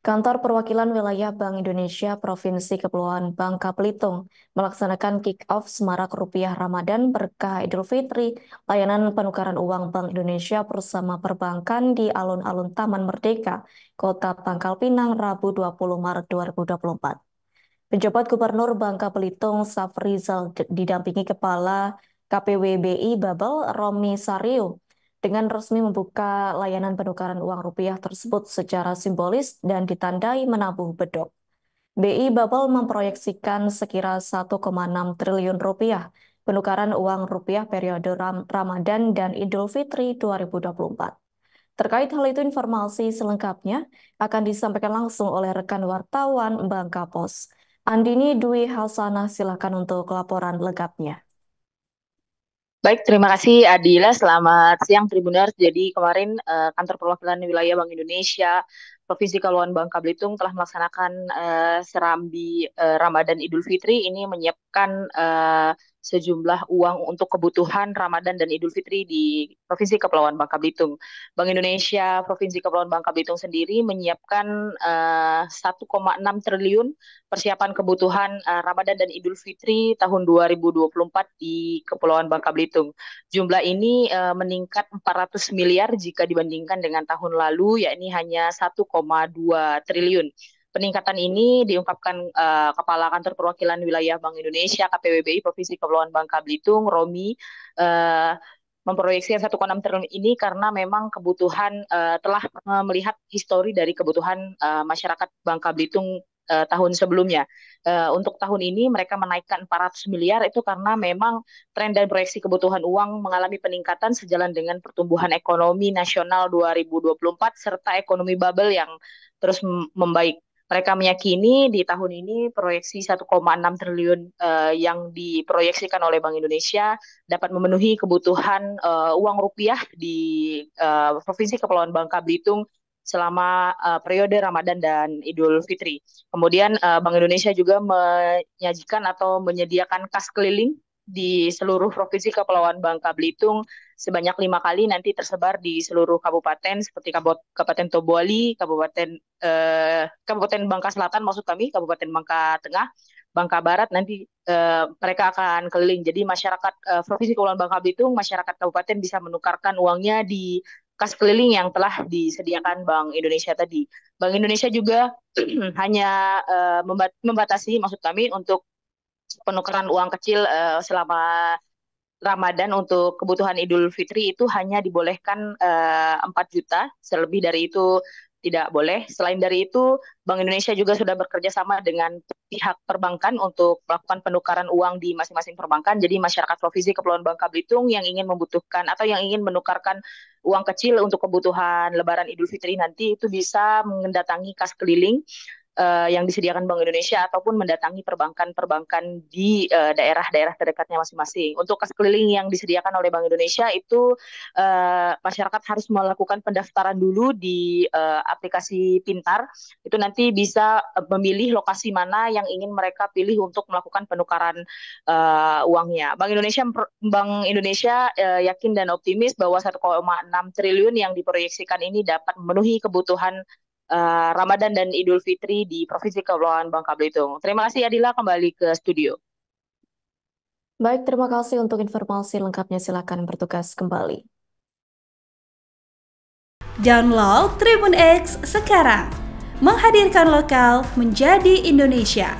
Kantor Perwakilan Wilayah Bank Indonesia Provinsi Kepulauan Bangka Belitung melaksanakan kick-off Semarak Rupiah Ramadan Berkah Idul Fitri, layanan penukaran uang Bank Indonesia bersama perbankan di alun-alun Taman Merdeka, Kota Pangkal Pinang, Rabu 20 Maret 2024. Penjabat Gubernur Bangka Belitung, Safrizal, didampingi Kepala KPWBI Babel, Romi Sario, dengan resmi membuka layanan penukaran uang rupiah tersebut secara simbolis dan ditandai menabuh bedok. BI Babel memproyeksikan sekira 1,6 triliun rupiah penukaran uang rupiah periode Ramadan dan Idul Fitri 2024. Terkait hal itu, informasi selengkapnya akan disampaikan langsung oleh rekan wartawan Bangka Pos. Andini Dwi Hasanah, silakan untuk laporan lengkapnya. Baik, terima kasih Adila. Selamat siang Tribuners. Jadi kemarin Kantor Perwakilan Wilayah Bank Indonesia Provinsi Kepulauan Bangka Belitung telah melaksanakan serambi Ramadan Idul Fitri. Ini menyiapkan sejumlah uang untuk kebutuhan Ramadan dan Idul Fitri di Provinsi Kepulauan Bangka Belitung. Bank Indonesia Provinsi Kepulauan Bangka Belitung sendiri menyiapkan 1,6 triliun persiapan kebutuhan Ramadan dan Idul Fitri tahun 2024 di Kepulauan Bangka Belitung. Jumlah ini meningkat 400 miliar jika dibandingkan dengan tahun lalu, yakni hanya 1,2 triliun. Peningkatan ini diungkapkan Kepala Kantor Perwakilan Wilayah Bank Indonesia KPWBI Provinsi Kepulauan Bangka Belitung, Romi, uh, memproyeksi 1,6 triliun ini karena memang kebutuhan telah melihat histori dari kebutuhan masyarakat Bangka Belitung tahun sebelumnya. Untuk tahun ini mereka menaikkan 400 miliar itu karena memang tren dan proyeksi kebutuhan uang mengalami peningkatan sejalan dengan pertumbuhan ekonomi nasional 2024 serta ekonomi bubble yang terus membaik. Mereka meyakini di tahun ini proyeksi 1,6 triliun yang diproyeksikan oleh Bank Indonesia dapat memenuhi kebutuhan uang rupiah di Provinsi Kepulauan Bangka Belitung selama periode Ramadan dan Idul Fitri. Kemudian Bank Indonesia juga menyajikan atau menyediakan kas keliling di seluruh Provinsi Kepulauan Bangka Belitung sebanyak 5 kali nanti tersebar di seluruh kabupaten seperti Kabupaten Tobuali, Kabupaten Bangka Selatan maksud kami, Kabupaten Bangka Tengah, Bangka Barat nanti mereka akan keliling. Jadi masyarakat Provinsi Kepulauan Bangka Belitung, masyarakat kabupaten bisa menukarkan uangnya di kas keliling yang telah disediakan Bank Indonesia tadi. Bank Indonesia juga hanya membatasi maksud kami untuk penukaran uang kecil selama Ramadan untuk kebutuhan Idul Fitri itu hanya dibolehkan 4 juta, selebih dari itu tidak boleh. Selain dari itu, Bank Indonesia juga sudah bekerja sama dengan pihak perbankan untuk melakukan penukaran uang di masing-masing perbankan. Jadi masyarakat Provinsi Kepulauan Bangka Belitung yang ingin membutuhkan atau yang ingin menukarkan uang kecil untuk kebutuhan Lebaran Idul Fitri nanti itu bisa mendatangi kas keliling yang disediakan Bank Indonesia ataupun mendatangi perbankan-perbankan di daerah-daerah terdekatnya masing-masing. Untuk kas keliling yang disediakan oleh Bank Indonesia itu masyarakat harus melakukan pendaftaran dulu di aplikasi Pintar. Itu nanti bisa memilih lokasi mana yang ingin mereka pilih untuk melakukan penukaran uangnya. Bank Indonesia yakin dan optimis bahwa 1,6 triliun yang diproyeksikan ini dapat memenuhi kebutuhan Ramadan dan Idul Fitri di Provinsi Kepulauan Bangka Belitung. Terima kasih Adila, kembali ke studio. Baik, terima kasih untuk informasi lengkapnya. Silakan bertugas kembali. Download Tribun X sekarang, menghadirkan lokal menjadi Indonesia.